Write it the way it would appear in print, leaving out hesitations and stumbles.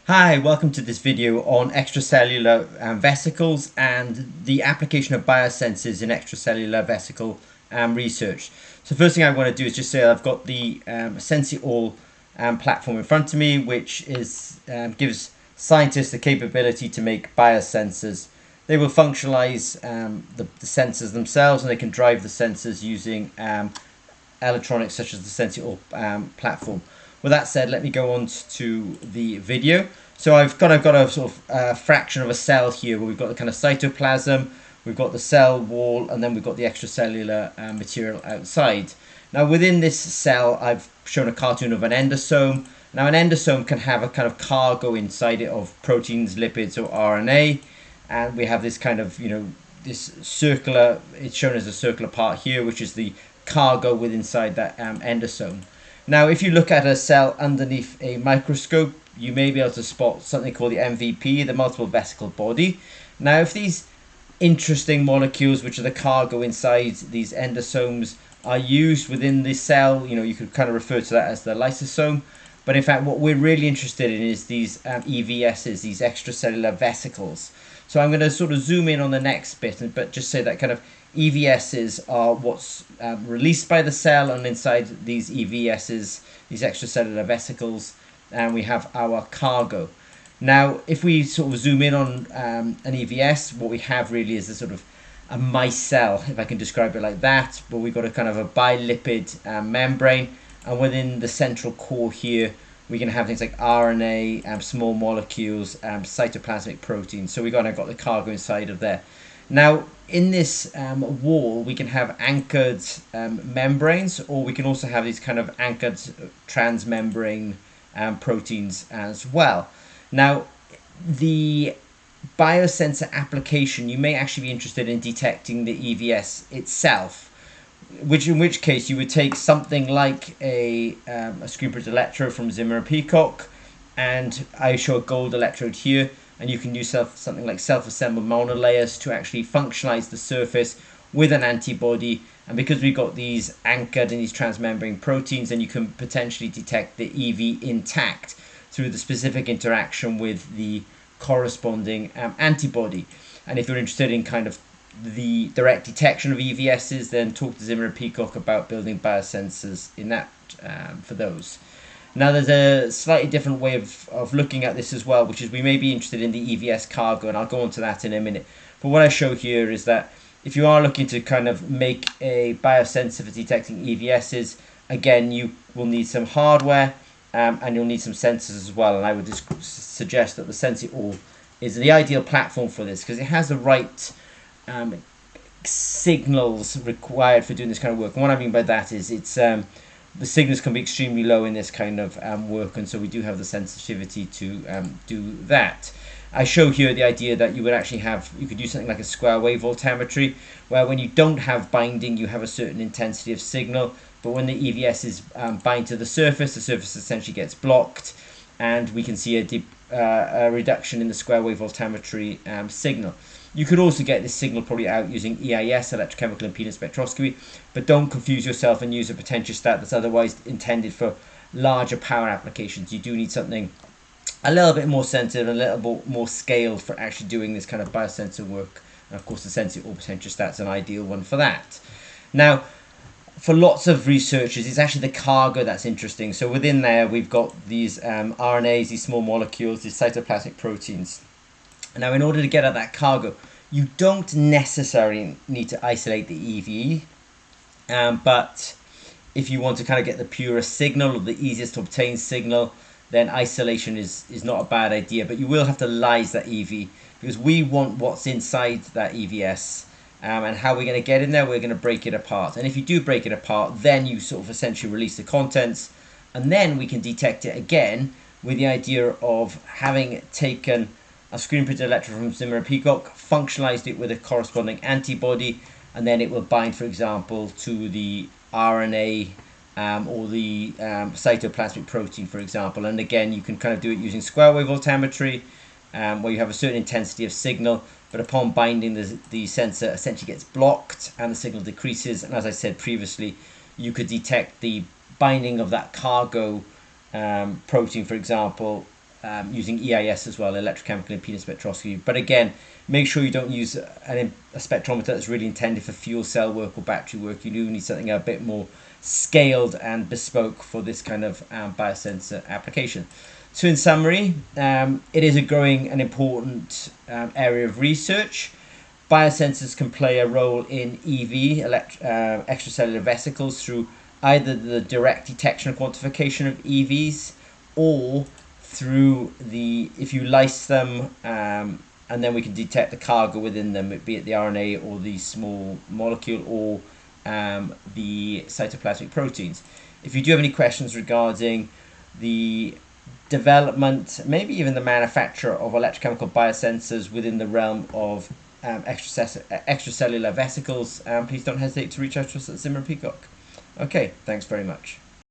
Hi, welcome to this video on extracellular vesicles and the application of biosensors in extracellular vesicle research. So first thing I want to do is just say I've got the SenseItAll platform in front of me, which gives scientists the capability to make biosensors. They will functionalize the sensors themselves, and they can drive the sensors using electronics such as the SenseItAll platform. With that said, let me go on to the video. So I've got a sort of fraction of a cell here where we've got the kind of cytoplasm, we've got the cell wall, and then we've got the extracellular material outside. Now within this cell, I've shown a cartoon of an endosome. Now an endosome can have a kind of cargo inside it of proteins, lipids, or RNA. And we have this kind of, this circular, it's shown as a circular part here, which is the cargo within inside that endosome. Now, if you look at a cell underneath a microscope, you may be able to spot something called the MVP, the multiple vesicle body. Now, if these interesting molecules, which are the cargo inside these endosomes, are used within the cell, you could kind of refer to that as the lysosome. But in fact, what we're really interested in is these EVSs, these extracellular vesicles. So I'm going to sort of zoom in on the next bit, but just say that kind of EVSs are what's released by the cell, and inside these EVSs, these extracellular vesicles, and we have our cargo. Now, if we sort of zoom in on an EVS, what we have really is a sort of a micelle, if I can describe it like that, but we've got a kind of a bilipid membrane, and within the central core here, we can have things like RNA, small molecules, cytoplasmic proteins. So we've got the cargo inside of there. Now, in this wall, we can have anchored membranes, or we can also have these kind of anchored transmembrane proteins as well. Now, the biosensor application, you may actually be interested in detecting the EVS itself, in which case you would take something like a screen printed electrode from Zimmer and Peacock, and I show a gold electrode here, and you can use something like self-assembled monolayers to actually functionalize the surface with an antibody. And because we've got these anchored in these transmembrane proteins, then you can potentially detect the EV intact through the specific interaction with the corresponding antibody. And if you're interested in kind of the direct detection of EVSs, then talk to Zimmer and Peacock about building biosensors in that for those. Now, there's a slightly different way of looking at this as well, which is we may be interested in the EVS cargo, and I'll go on to that in a minute. But what I show here is that if you are looking to kind of make a biosensor for detecting EVSs, again, you will need some hardware and you'll need some sensors as well. And I would just suggest that the SenseItAll is the ideal platform for this because it has the right signals required for doing this kind of work. And what I mean by that is the signals can be extremely low in this kind of work, and so we do have the sensitivity to do that. I show here the idea that you could use something like a square wave voltammetry, where when you don't have binding, you have a certain intensity of signal, but when the EVSs bind to the surface essentially gets blocked, and we can see a reduction in the square wave voltammetry signal. You could also get this signal probably out using EIS, electrochemical impedance spectroscopy, but don't confuse yourself and use a potentiostat that's otherwise intended for larger power applications. You do need something a little bit more sensitive, a little bit more scaled for actually doing this kind of biosensor work. And of course, the SenseItAll potentiostat's an ideal one for that. Now, for lots of researchers, it's actually the cargo that's interesting. So within there, we've got these RNAs, these small molecules, these cytoplasmic proteins. Now, in order to get at that cargo, you don't necessarily need to isolate the EVE, but if you want to kind of get the purest signal or the easiest to obtain signal, then isolation is not a bad idea, but you will have to lyse that EV because we want what's inside that EVS. And how we're going to get in there, we're going to break it apart. And if you do break it apart, then you sort of essentially release the contents, and then we can detect it again with the idea of having taken a screen printed electrode from Zimmer and Peacock, functionalized it with a corresponding antibody, and then it will bind, for example, to the RNA or the cytoplasmic protein, for example. And again, you can kind of do it using square wave voltammetry, where you have a certain intensity of signal, but upon binding, the sensor essentially gets blocked and the signal decreases. And as I said previously, you could detect the binding of that cargo protein, for example, using EIS as well, electrochemical impedance spectroscopy. But again, make sure you don't use a spectrometer that's really intended for fuel cell work or battery work. You do need something a bit more scaled and bespoke for this kind of biosensor application. So in summary, it is a growing and important area of research. Biosensors can play a role in EV, extracellular vesicles, through either the direct detection and quantification of EVs, or through if you lyse them, and then we can detect the cargo within them, be it the RNA or the small molecule or the cytoplasmic proteins. If you do have any questions regarding the development, maybe even the manufacture of electrochemical biosensors within the realm of extracellular vesicles, please don't hesitate to reach out to us at Zimmer Peacock. Okay, thanks very much.